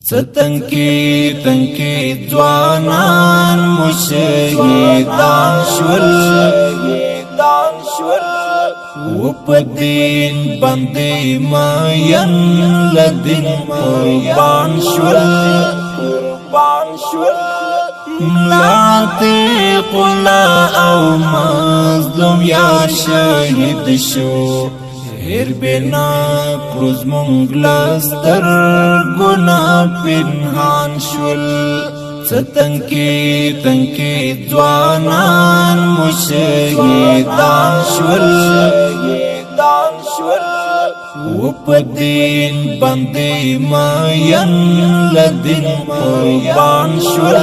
ستنکی تنکی ځوانان مشهیدان شول و په دین باندې ماین لدین قربان شول ملاتی قلا او مظلوم یا شهید شو هر بنا پروز منگلستر گناہ پنهان شول ستنکی تنکی ځوانان مشهیدان شول و په دین باندې ماین لدین قربان شول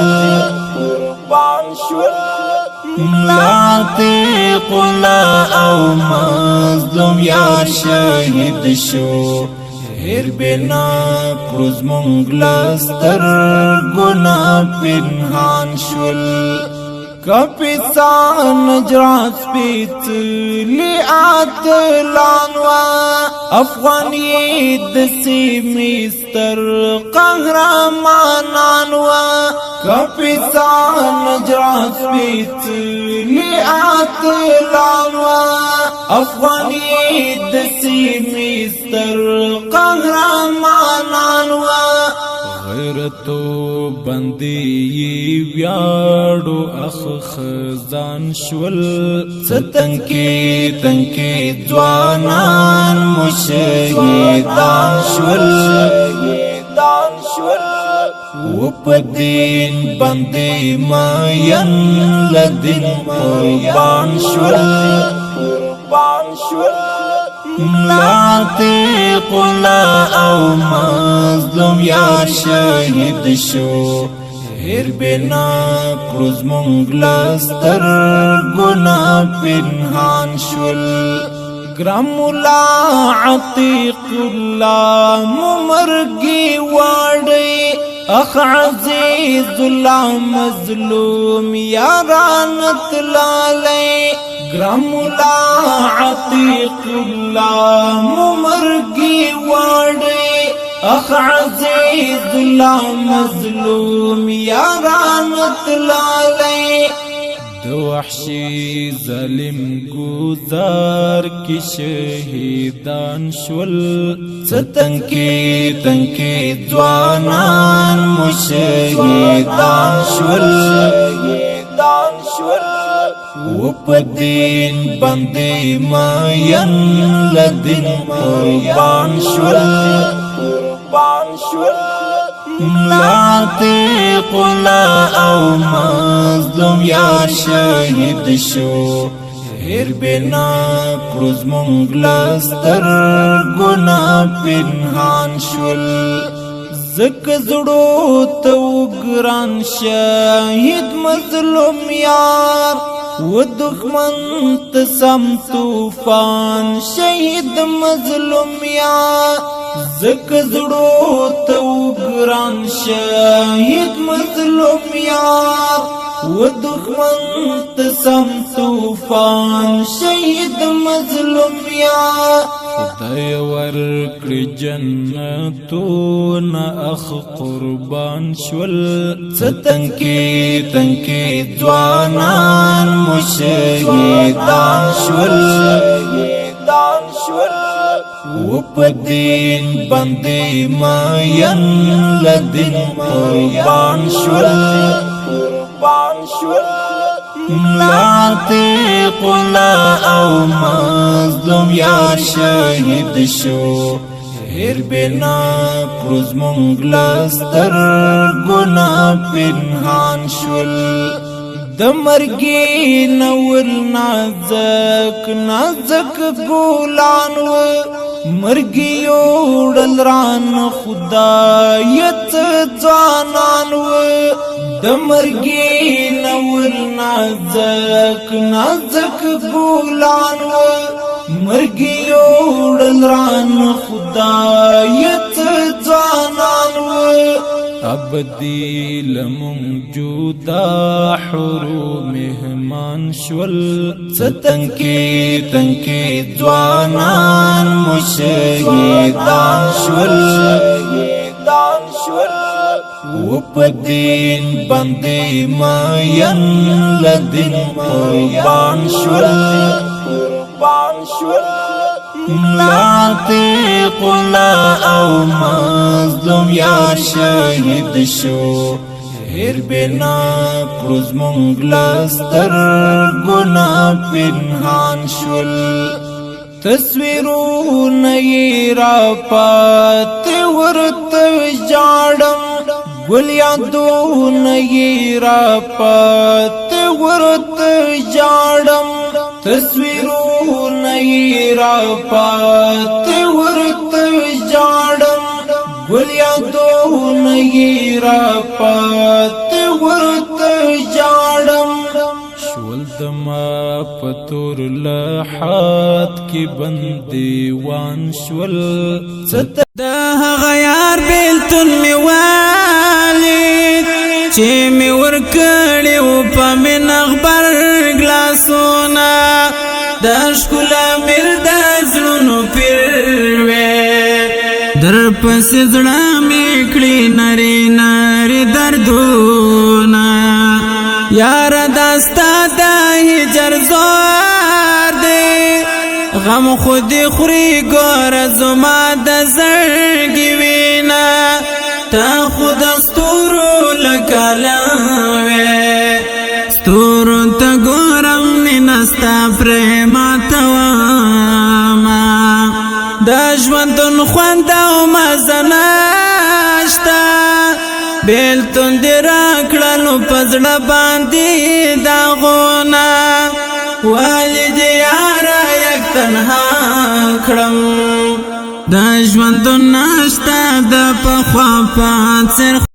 ملاتی قلا او مظلوم یا شهید شو هر بنا پروز منگلستر گناہ پنهان شول کپیسان نجرات پیت لیاتلانوا افغانی دسی میستر قهرمانانوا کپیسان نجرات پیت لیاتلانوا افغانی دسی میستر قهرمانانوا غیرتو بندی ویاړو اخ خزان شول ستنکی تنکی ځوانان مشهیدان شول و په دین باندې ماین لدین قربان شول ملاتی قلا او مظلوم یا شهید شو هر بنا پروز منگلستر گناہ پنهان شول گرام مولا عتیق اللہ ممرگی واڑی اخ عزیز اللہ مظلوم یارانت لالی گرام مولا عتیق اللہ ممرگی واڑی اخ عزیز اللہ مظلوم یارانت لالی دو وحشی ظالم گزار کی شہیدان شول ستنکی تنکی ځوانان مشهیدان شول و په دین باندې ماین لدین قربان شول ملاتی قلا او مظلوم یا شهید شو هر بنا پروز منگلستر گناہ پنهان شول زک زړو تو ګران شهید مظلوم یار و دښمن ته سم طوفان شهید مظلوم یار زک زړو تو ګران شهید مظلوم یار و دښمن ته سم طوفان شهید مظلوم یار خدای ورکړي جنتونه اخ قربان شول ستنکی تنکی ځوانان مشهیدان شول و په دین باندې ماین لدین قربان شول ملاتی قلا او مظلوم یا شهید شو هر بنا پروز منگلستر گناہ پنهان شول د مرګي نور نازک ګولان و مرګي وړل ران خدایت ځانان و د مرګي نور نازک ګولان و مرګي وړل ران خدایت ځانان و ابدی لمون جدا حرو مهمان شول ستنکی تنکی ځوانان مشهیدان شول و په دین باندې ماین لدین قربان شول نعتق الله او مظلوم یا شهید شو هر بنا پروز مونږ لستر ګنا پنهان شول تصویرونه یې را پاتې ورته ژاړم ګل یادونه یې را پاتې ورته ژاړم تصویرونه یې را پاتې ورته ژاړم ګل یادونه یې را پاتې ورته ژاړم شول دما په تور لحد کې بندیوان شول د هغه یار بیلتون می والید چې می ورکړی و په من اخبار ګلاسونه د ښکلا میر د زړونو پیروې در پسې زړه می کړي نری نری دردونه یاره دا ستا د هجر زور دی غم خودی خوری ګوره زما د زړګي وینه تا خود ستورو لکاله وې ستورو ته ګورم مینه ستا پرېماته واما د ژوندون خوند او مزه نشته بیلتون دې راکړلو په زړه باندې داغونه والد یاره یک تنها کړم د ژوندون نشته د پخوا په څېر